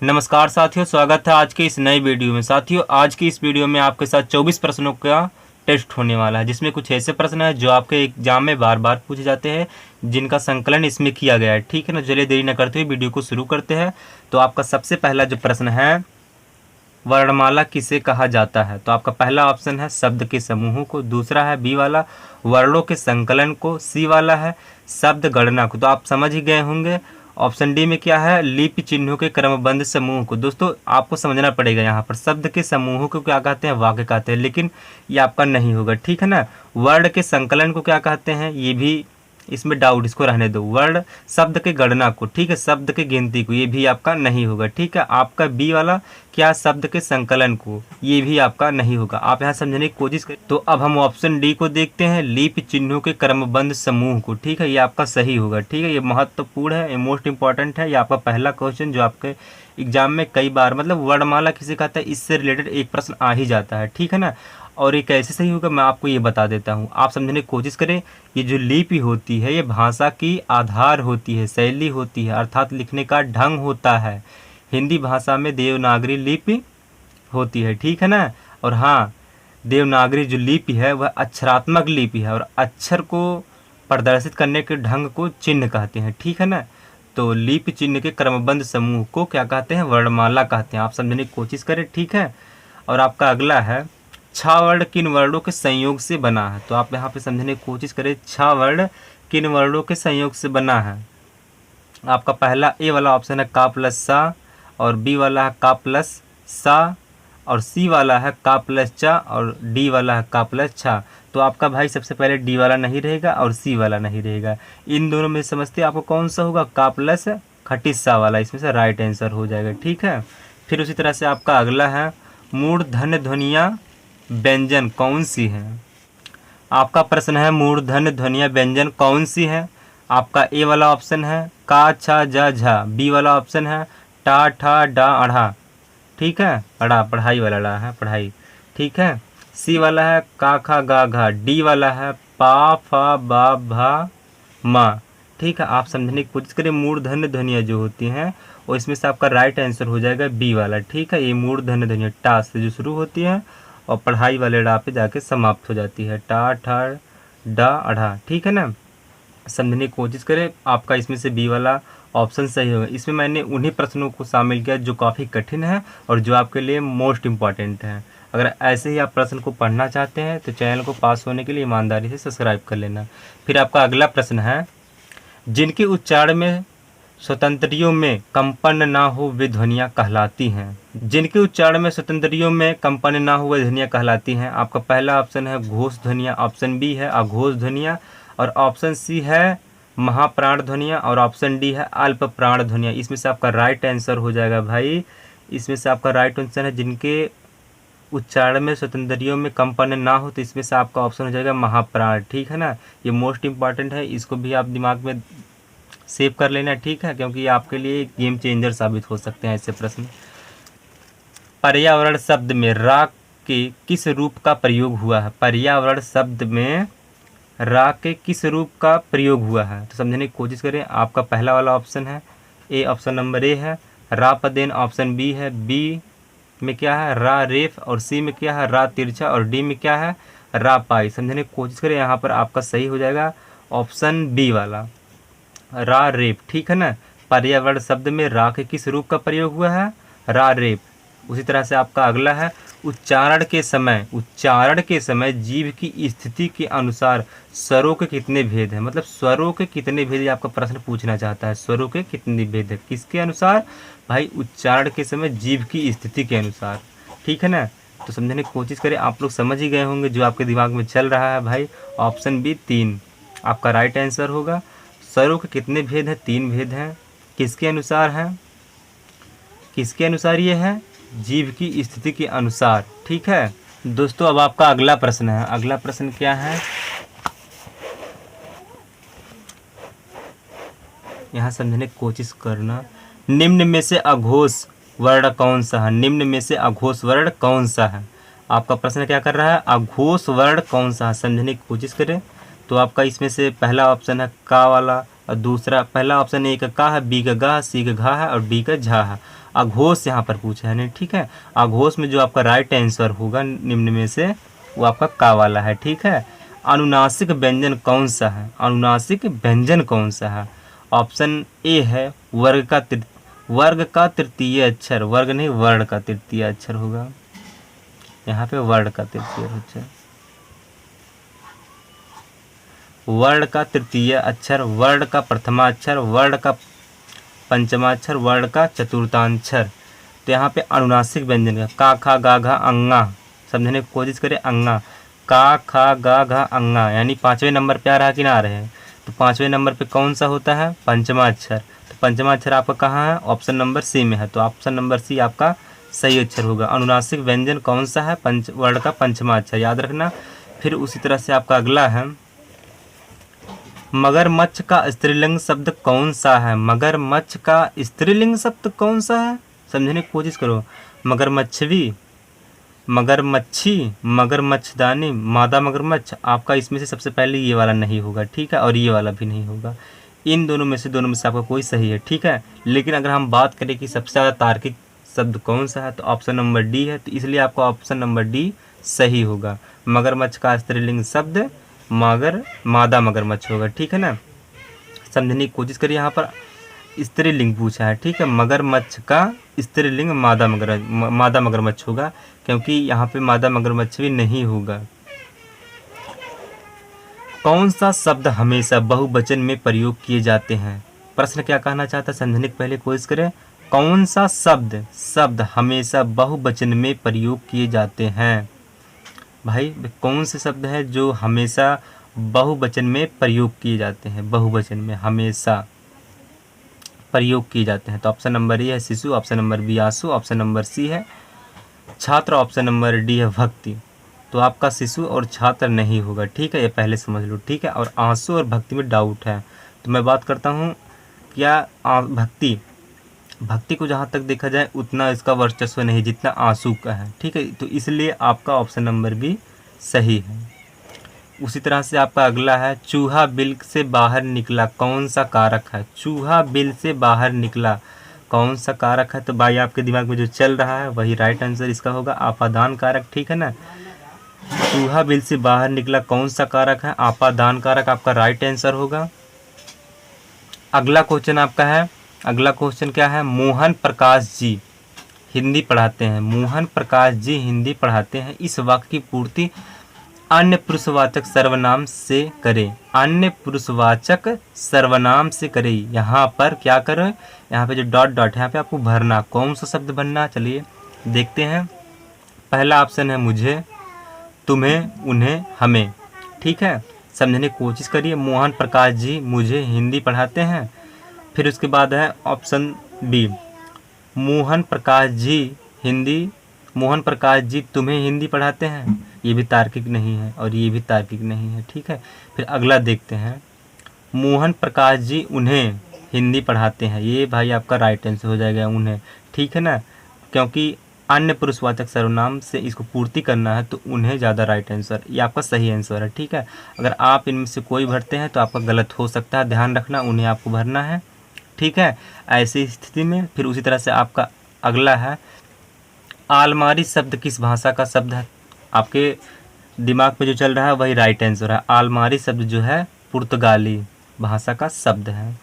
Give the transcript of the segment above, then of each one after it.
नमस्कार साथियों, स्वागत है आज के इस नए वीडियो में। साथियों, आज की इस वीडियो में आपके साथ 24 प्रश्नों का टेस्ट होने वाला है, जिसमें कुछ ऐसे प्रश्न हैं जो आपके एग्जाम में बार बार पूछे जाते हैं, जिनका संकलन इसमें किया गया है। ठीक है ना, चलिए देरी न करते हुए वीडियो को शुरू करते हैं। तो आपका सबसे पहला जो प्रश्न है, वर्णमाला किसे कहा जाता है? तो आपका पहला ऑप्शन है शब्द के समूहों को, दूसरा है बी वाला वर्णों के संकलन को, सी वाला है शब्द गणना को। तो आप समझ ही गए होंगे। ऑप्शन डी में क्या है? लिपि चिन्हों के क्रमबद्ध समूह को। दोस्तों आपको समझना पड़ेगा, यहाँ पर शब्द के समूहों को क्या कहते हैं? वाक्य कहते हैं, लेकिन ये आपका नहीं होगा। ठीक है ना। वर्ण के संकलन को क्या कहते हैं? ये भी इसमें डाउट, इसको रहने दो। वर्ण शब्द के गणना को, ठीक है, शब्द के गिनती को, ये भी आपका नहीं होगा। ठीक है। आपका बी वाला क्या? शब्द के संकलन को, ये भी आपका नहीं होगा। आप यहाँ समझने की कोशिश करें। तो अब हम ऑप्शन डी को देखते हैं, लिपि चिन्हों के क्रमबद्ध समूह को। ठीक है, ये आपका सही होगा। ठीक है, ये महत्वपूर्ण है, ये मोस्ट इंपॉर्टेंट है। ये आपका पहला क्वेश्चन जो आपके एग्जाम में कई बार, मतलब वर्णमाला किसे कहता है, इससे रिलेटेड एक प्रश्न आ ही जाता है। ठीक है ना। और ये कैसे सही होगा मैं आपको ये बता देता हूँ, आप समझने की कोशिश करें। ये जो लिपि होती है, ये भाषा की आधार होती है, शैली होती है, अर्थात लिखने का ढंग होता है। हिंदी भाषा में देवनागरी लिपि होती है। ठीक है ना। और हाँ, देवनागरी जो लिपि है वह अक्षरात्मक लिपि है, और अक्षर को प्रदर्शित करने के ढंग को चिन्ह कहते हैं। ठीक है ना। तो लिपि चिन्ह के क्रमबद्ध समूह को क्या कहते हैं? वर्णमाला कहते हैं। आप समझने की कोशिश करें। ठीक है। और आपका अगला है, छह वर्ण किन वर्णों के संयोग से बना है? तो आप यहाँ पे समझने की कोशिश करें, छह वर्ण किन वर्णों के संयोग से बना है? आपका पहला ए वाला ऑप्शन है का प्लस सा, और बी वाला है का प्लस सा, और सी वाला है का प्लस चा, और डी वाला है का प्लस छा। तो आपका भाई सबसे पहले डी वाला नहीं रहेगा और सी वाला नहीं रहेगा। इन दोनों में समझते आपको कौन सा होगा? का प्लस खटिस सा वाला, इसमें से राइट आंसर हो जाएगा। ठीक है। फिर उसी तरह से आपका अगला है, मूर्धन्य ध्वनियाँ व्यंजन कौन सी है? आपका प्रश्न है मूर्धन्य ध्वनियाँ व्यंजन कौन सी है? आपका ए वाला ऑप्शन है का छा जा झा, बी वाला ऑप्शन है टा ठा डा अढ़ा, ठीक है, अड़ा पढ़ाई वाला अड़ा है, पढ़ाई, ठीक है। सी वाला है का खा गा घा, डी वाला है पा फा बा भा मा, ठीक है। आप समझने की कोशिश करें। मूर्धन्य ध्वनियाँ जो होती हैं और इसमें से आपका राइट आंसर हो जाएगा बी वाला। ठीक है। ये मूर्धन्य ध्वनियाँ टा से जो शुरू होती है और पढ़ाई वाले डा पे जाके समाप्त हो जाती है, टा ठा डा अढ़ा, ठीक है ना। समझने की कोशिश करें। आपका इसमें से बी वाला ऑप्शन सही होगा। इसमें मैंने उन्हीं प्रश्नों को शामिल किया जो काफ़ी कठिन है और जो आपके लिए मोस्ट इम्पॉर्टेंट है। अगर ऐसे ही आप प्रश्न को पढ़ना चाहते हैं तो चैनल को पास होने के लिए ईमानदारी से सब्सक्राइब कर लेना। फिर आपका अगला प्रश्न है, जिनके उच्चारण में स्वतंत्रियों में कंपन ना हो वे ध्वनियाँ कहलाती हैं। जिनके उच्चारण में स्वतंत्रियों में कंपन ना हो वे ध्वनियाँ कहलाती हैं। आपका पहला ऑप्शन है घोष ध्वनियाँ, ऑप्शन बी है अघोष ध्वनियाँ, और ऑप्शन सी है महाप्राण ध्वनियाँ, और ऑप्शन डी है अल्प प्राण ध्वनियाँ। इसमें से आपका राइट आंसर हो जाएगा भाई, इसमें से आपका राइट आंसर है जिनके उच्चारण में स्वतंत्रियों में कंपन ना हो, तो इसमें से आपका ऑप्शन हो जाएगा महाप्राण। ठीक है ना। ये मोस्ट इंपॉर्टेंट है, इसको भी आप दिमाग में सेव कर लेना। ठीक है, क्योंकि ये आपके लिए गेम चेंजर साबित हो सकते हैं ऐसे प्रश्न। पर्यावरण शब्द में रा के किस रूप का प्रयोग हुआ है? पर्यावरण शब्द में रा के किस रूप का प्रयोग हुआ है? तो समझने की कोशिश करें। आपका पहला वाला ऑप्शन है ए, ऑप्शन नंबर ए है रा पदेन, ऑप्शन बी है बी में क्या है रा रेफ, और सी में क्या है रा तिरछा, और डी में क्या है रा पाई। समझने की कोशिश करें। यहाँ पर आपका सही हो जाएगा ऑप्शन बी वाला रा रेप। ठीक है ना। पर्यावरण शब्द में रा के किस रूप का प्रयोग हुआ है? रा रेप। उसी तरह से आपका अगला है, उच्चारण के समय जीभ की स्थिति के अनुसार स्वरों के कितने भेद हैं? मतलब स्वरों के कितने भेद, ये आपका प्रश्न पूछना चाहता है। स्वरों के कितने भेद है किसके अनुसार? भाई उच्चारण के समय जीभ की स्थिति के अनुसार। ठीक है ना। तो समझने की कोशिश करें। आप लोग समझ ही गए होंगे जो आपके दिमाग में चल रहा है। भाई ऑप्शन बी 3 आपका राइट आंसर होगा। स्वरों के कितने भेद हैं? 3 भेद हैं। किसके अनुसार है? किसके अनुसार ये है? जीव की स्थिति के अनुसार। ठीक है दोस्तों। अब आपका अगला प्रश्न है। अगला प्रश्न क्या है? यहाँ समझने की कोशिश करना। निम्न में से अघोष वर्ण कौन सा है? निम्न में से अघोष वर्ण कौन सा है? आपका प्रश्न क्या कर रहा है? अघोष वर्ण कौन सा है? समझने की कोशिश करें। तो आपका इसमें से पहला ऑप्शन है का वाला, और दूसरा पहला ऑप्शन ए का है, बी का गा, सी का घा है, और डी का झा है। अघोष यहाँ पर पूछा है नहीं, ठीक है। अघोष में जो आपका राइट आंसर होगा निम्न में से वो आपका का वाला है, ठीक है। अनुनासिक व्यंजन कौन सा है? अनुनासिक व्यंजन कौन सा है? ऑप्शन ए है वर्ग का तृतीय अक्षर, वर्ग नहीं वर्ण का तृतीय अक्षर होगा, यहाँ पे वर्ण का तृतीय अक्षर, वर्ण का तृतीय अक्षर, वर्ण का प्रथमाक्षर, वर्ण का पंचमाक्षर, वर्ण का चतुर्थाक्षर। तो यहाँ पे अनुनासिक व्यंजन का खा गा घा अंगा, समझने की कोशिश करें, अंगा, का खा गा घा अंगा, यानी 5वें नंबर पे आ रहा कि ना आ रहे हैं? तो 5वें नंबर पे कौन सा होता है? पंचमा अक्षर। तो पंचमा अक्षर आपका कहाँ है? ऑप्शन नंबर सी में है, तो ऑप्शन नंबर सी आपका सही अक्षर होगा। अनुनासिक व्यंजन कौन सा है? वर्ण का पंचमा अक्षर, याद रखना। फिर उसी तरह से आपका अगला है, मगरमच्छ का स्त्रीलिंग शब्द कौन सा है? मगरमच्छ का स्त्रीलिंग शब्द कौन सा है? समझने की कोशिश करो। मगरमच्छवी, मगरमच्छी, मगरमच्छदानी, मादा मगरमच्छ, आपका इसमें से सबसे पहले ये वाला नहीं होगा, ठीक है, और ये वाला भी नहीं होगा। इन दोनों में से आपका कोई सही है, ठीक है। लेकिन अगर हम बात करें कि सबसे ज़्यादा तार्किक शब्द कौन सा है, तो ऑप्शन नंबर डी है, तो इसलिए आपका ऑप्शन नंबर डी सही होगा। मगरमच्छ का स्त्रीलिंग शब्द मादा मगरमच्छ होगा, ठीक है ना। समझने की कोशिश करिए, यहाँ पर स्त्रीलिंग पूछा है, ठीक है। मगरमच्छ का स्त्रीलिंग मादा मगरमच्छ होगा, क्योंकि यहाँ पे मादा मगरमच्छ भी नहीं होगा। कौन सा शब्द हमेशा बहुवचन में प्रयोग किए जाते हैं? प्रश्न क्या कहना चाहता है, समझने के पहले कोशिश करें। कौन सा शब्द हमेशा बहुवचन में प्रयोग किए जाते हैं? भाई कौन से शब्द है जो हमेशा बहुवचन में प्रयोग किए जाते हैं? बहुवचन में हमेशा प्रयोग किए जाते हैं, तो ऑप्शन नंबर ए है शिशु, ऑप्शन नंबर बी आंसू, ऑप्शन नंबर सी है छात्र, ऑप्शन नंबर डी है भक्ति। तो आपका शिशु और छात्र नहीं होगा, ठीक है, ये पहले समझ लो, ठीक है। और आंसू और भक्ति में डाउट है, तो मैं बात करता हूँ क्या भक्ति को जहाँ तक देखा जाए उतना इसका वर्चस्व नहीं जितना आंसू का है, ठीक है। तो इसलिए आपका ऑप्शन नंबर बी सही है। उसी तरह से आपका अगला है, चूहा बिल से बाहर निकला कौन सा कारक है? चूहा बिल से बाहर निकला कौन सा कारक है? तो भाई आपके दिमाग में जो चल रहा है वही राइट आंसर इसका होगा, आपादान कारक, ठीक है ना। चूहा बिल से बाहर निकला कौन सा कारक है? आपादान कारक आपका राइट आंसर होगा। अगला क्वेश्चन आपका है, अगला क्वेश्चन क्या है, मोहन प्रकाश जी हिंदी पढ़ाते हैं, मोहन प्रकाश जी हिंदी पढ़ाते हैं, इस वाक्य की पूर्ति अन्य पुरुषवाचक सर्वनाम से करें, अन्य पुरुषवाचक सर्वनाम से करें। यहाँ पर क्या करें, यहाँ पे जो डॉट डॉट है यहाँ पे आपको भरना, कौन सा शब्द बनना, चलिए देखते हैं। पहला ऑप्शन है मुझे, तुम्हें, उन्हें, हमें, ठीक है। समझने की कोशिश करिए, मोहन प्रकाश जी मुझे हिंदी पढ़ाते हैं। फिर उसके बाद है ऑप्शन बी, मोहन प्रकाश जी तुम्हें हिंदी पढ़ाते हैं, ये भी तार्किक नहीं है और ये भी तार्किक नहीं है, ठीक है। फिर अगला देखते हैं, मोहन प्रकाश जी उन्हें हिंदी पढ़ाते हैं, ये भाई आपका राइट आंसर हो जाएगा, उन्हें, ठीक है ना, क्योंकि अन्य पुरुषवाचक सर्वनाम से इसको पूर्ति करना है तो उन्हें ज़्यादा राइट आंसर, ये आपका सही आंसर है, ठीक है। अगर आप इनमें से कोई भरते हैं तो आपका गलत हो सकता है, ध्यान रखना, उन्हें आपको भरना है, ठीक है। ऐसी स्थिति में फिर उसी तरह से आपका अगला है, आलमारी शब्द किस भाषा का शब्द है? आपके दिमाग में जो चल रहा है वही राइट आंसर है, आलमारी शब्द जो है पुर्तगाली भाषा का शब्द है।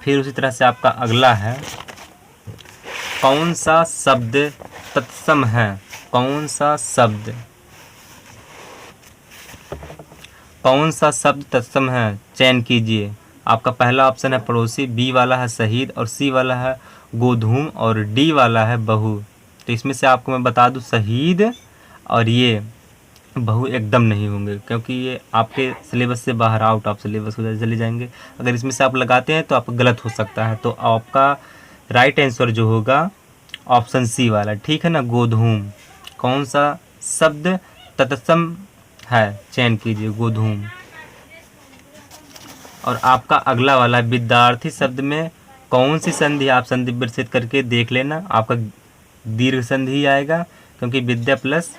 फिर उसी तरह से आपका अगला है, कौन सा शब्द तत्सम है? कौन सा शब्द तत्सम है? चयन कीजिए। आपका पहला ऑप्शन है पड़ोसी, बी वाला है शहीद, और सी वाला है गोधूम, और डी वाला है बहू। तो इसमें से आपको मैं बता दूं, शहीद और ये बहू एकदम नहीं होंगे, क्योंकि ये आपके सिलेबस से बाहर, आउट ऑफ सिलेबस हो चले जाएंगे। अगर इसमें से आप लगाते हैं तो आपका गलत हो सकता है, तो आपका राइट आंसर जो होगा ऑप्शन सी वाला, ठीक है ना, गोधूम। कौन सा शब्द तत्सम है? चयन कीजिए, गोधूम। और आपका अगला वाला, विद्यार्थी शब्द में कौन सी संधि, आप संधि विकसित करके देख लेना, आपका दीर्घ संधि आएगा, क्योंकि विद्या प्लस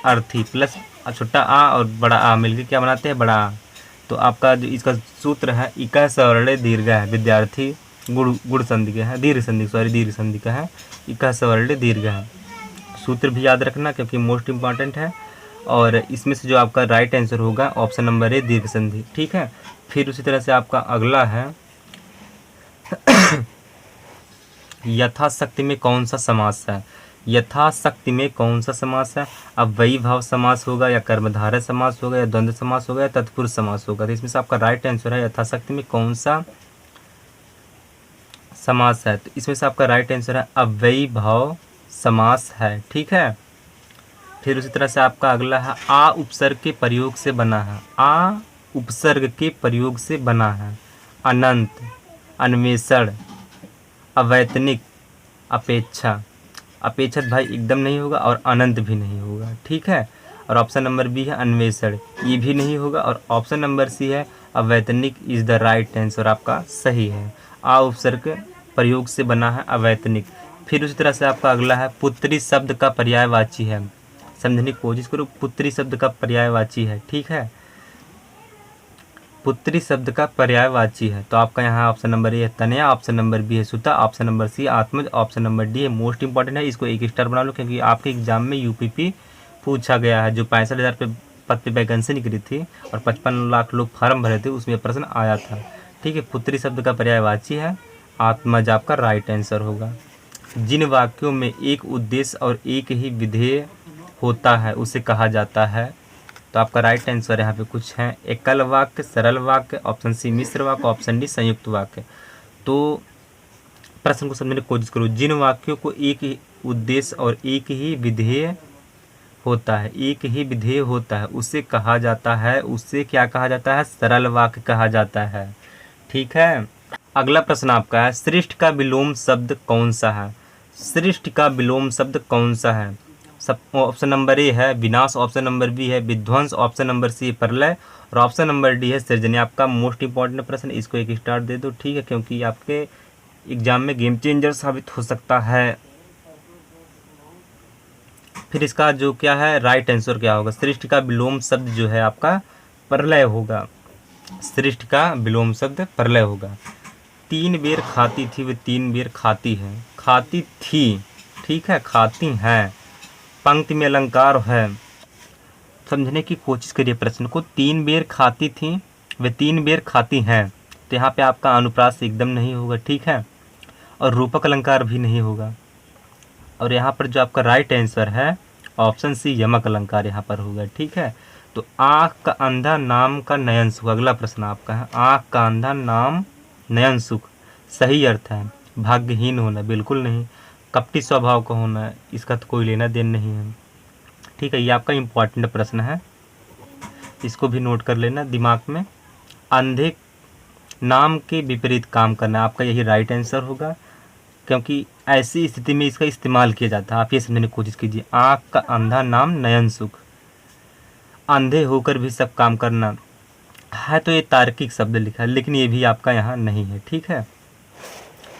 अर्थी प्लस छोटा आ और बड़ा आ मिलकर क्या बनाते हैं, बड़ा आ। तो आपका जो इसका सूत्र है, इका सवर्णे दीर्घ है, विद्यार्थी गुड़ संधि का है, दीर्घ संधि का है। इका सवर्ल्ड दीर्घ है। सूत्र भी याद रखना क्योंकि मोस्ट इंपॉर्टेंट है। और इसमें से जो आपका राइट आंसर होगा ऑप्शन नंबर ए दीर्घ संधि। ठीक है। फिर उसी तरह से आपका अगला है यथाशक्ति में कौन सा समास है। यथाशक्ति में कौन सा समास है। अव्ययी भाव समास होगा या कर्मधारय समास होगा या द्वंद्व समास होगा या तत्पुरुष समास होगा। तो इसमें से आपका राइट आंसर है यथाशक्ति में कौन सा समास है। तो इसमें से आपका राइट आंसर है अव्ययी भाव समास है। ठीक है। फिर उसी तरह से आपका अगला है आ उपसर्ग के प्रयोग से बना है। आ उपसर्ग के प्रयोग से बना है। अनंत, अन्वेषण, अवैतनिक, अपेक्षा। अपेक्षित भाई एकदम नहीं होगा और अनंत भी नहीं होगा। ठीक है। और ऑप्शन नंबर बी है अन्वेषण, ये भी नहीं होगा। और ऑप्शन नंबर सी है अवैतनिक इज द राइट आंसर, आपका सही है। आ उपसर्ग प्रयोग से बना है अवैतनिक। फिर उसी तरह से आपका अगला है पुत्री शब्द का पर्यायवाची है। समझने की कोशिश करो, पुत्री शब्द का पर्यायवाची है। ठीक है। पुत्री शब्द का पर्यायवाची है। तो आपका यहाँ ऑप्शन नंबर ए है तनया, ऑप्शन नंबर बी है सुता, ऑप्शन नंबर सी आत्मज, ऑप्शन नंबर डी है मोस्ट इंपॉर्टेंट है। इसको एक स्टार बना लो क्योंकि आपके एग्जाम में यूपीपी पूछा गया है। जो 65,000 पे पद पे वैकेंसी निकली थी और 55 लाख लोग फार्म भरे थे, उसमें प्रश्न आया था। ठीक है। पुत्री शब्द का पर्यायवाची है आत्मज, आपका राइट आंसर होगा। जिन वाक्यों में एक उद्देश्य और एक ही विधेय होता है उसे कहा जाता है। तो आपका राइट आंसर यहाँ पे कुछ है एकल वाक्य, सरल वाक्य, ऑप्शन सी मिश्र वाक्य, ऑप्शन डी संयुक्त वाक्य। तो प्रश्न को समझने की कोशिश करो। जिन वाक्यों को एक ही उद्देश्य और एक ही विधेय होता है, एक ही विधेय होता है उसे कहा जाता है, उससे क्या कहा जाता है, सरल वाक्य कहा जाता है। ठीक है। अगला प्रश्न आपका है श्रेष्ठ का विलोम शब्द कौन सा है। श्रेष्ठ का विलोम शब्द कौन सा है। सब ऑप्शन नंबर ए है विनाश, ऑप्शन नंबर बी है विध्वंस, ऑप्शन नंबर सी प्रलय और ऑप्शन नंबर डी है सृजन। आपका मोस्ट इंपॉर्टेंट प्रश्न, इसको एक स्टार दे दो। ठीक है। क्योंकि आपके एग्जाम में गेम चेंजर साबित हो सकता है। फिर इसका जो क्या है राइट आंसर क्या होगा। श्रेष्ठ का विलोम शब्द जो है आपका प्रलय होगा। श्रेष्ठ का विलोम शब्द प्रलय होगा। 3 बेर खाती थी वे 3 बेर खाती है। खाती थी, ठीक है, खाती हैं, पंक्ति में अलंकार है। समझने की कोशिश करिए प्रश्न को। 3 बेर खाती थी वे 3 बेर खाती हैं। तो यहाँ पे आपका अनुप्रास एकदम नहीं होगा। ठीक है। और रूपक अलंकार भी नहीं होगा। और यहाँ पर जो आपका राइट आंसर है ऑप्शन सी यमक अलंकार यहाँ पर होगा। ठीक है। तो आँख का अंधा नाम का नयन सुख। अगला प्रश्न आपका है आँख का अंधा नाम नयन सुख। सही अर्थ है भाग्यहीन होना, बिल्कुल नहीं। कपटी स्वभाव का होना, इसका तो कोई लेना देन नहीं है। ठीक है। ये आपका इम्पॉर्टेंट प्रश्न है, इसको भी नोट कर लेना दिमाग में। अंधे नाम के विपरीत काम करना, आपका यही राइट आंसर होगा क्योंकि ऐसी स्थिति में इसका इस्तेमाल किया जाता है। आप ये समझने की कोशिश कीजिए। आँख का अंधा नाम नयन सुख, अंधे होकर भी सब काम करना है। तो ये तार्किक शब्द लिखा है लेकिन ये भी आपका यहाँ नहीं है। ठीक है।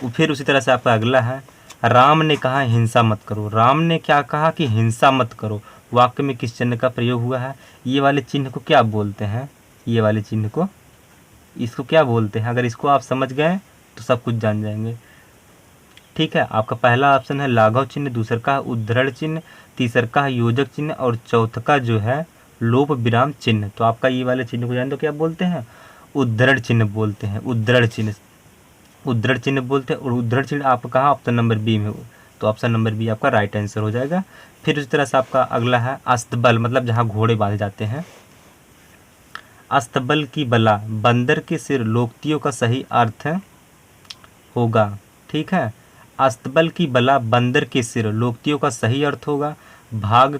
फिर उसी तरह से आपका अगला है राम ने कहा हिंसा मत करो। राम ने क्या कहा कि हिंसा मत करो। वाक्य में किस चिन्ह का प्रयोग हुआ है। ये वाले चिन्ह को क्या बोलते हैं। ये वाले चिन्ह को, इसको क्या बोलते हैं। अगर इसको आप समझ गए तो सब कुछ जान जाएंगे। ठीक है। आपका पहला ऑप्शन है लाघव चिन्ह, दूसरा का उद्धरण चिन्ह, तीसरा का योजक चिन्ह और चौथा का जो है लोप विराम चिन्ह। तो आपका ये वाले चिन्ह को जान दो क्या बोलते हैं, उद्धरण चिन्ह बोलते हैं। उद्धरण चिन्ह, उद्धरण चिन्ह बोलते हैं। और उद्धरण चिन्ह आपका कहाँ ऑप्शन नंबर बी में हो। तो ऑप्शन नंबर बी आपका राइट आंसर हो जाएगा। फिर उसी तरह से आपका अगला है अस्तबल, मतलब जहाँ घोड़े बांधे जाते हैं। अस्तबल की बला बंदर के सिर लोकोक्तियों का सही अर्थ होगा। ठीक है। अस्तबल की बला बंदर के सिर लोकोक्तियों का सही अर्थ होगा। भाग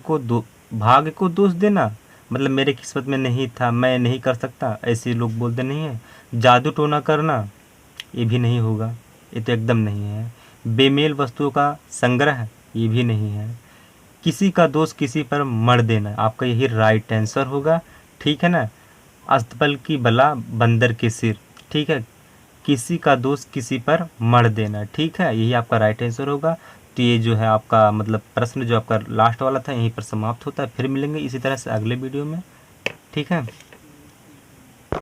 को दोष देना, मतलब मेरे किस्मत में नहीं था, मैं नहीं कर सकता, ऐसे लोग बोलते नहीं है। जादू टोना करना, ये भी नहीं होगा, ये तो एकदम नहीं है। बेमेल वस्तुओं का संग्रह, ये भी नहीं है। किसी का दोष किसी पर मढ़ देना, आपका यही राइट आंसर होगा। ठीक है ना। अस्तबल की बला बंदर के सिर, ठीक है, किसी का दोष किसी पर मढ़ देना, ठीक है, यही आपका राइट आंसर होगा। तो ये जो है आपका मतलब प्रश्न जो आपका लास्ट वाला था यहीं पर समाप्त होता है। फिर मिलेंगे इसी तरह से अगले वीडियो में। ठीक है।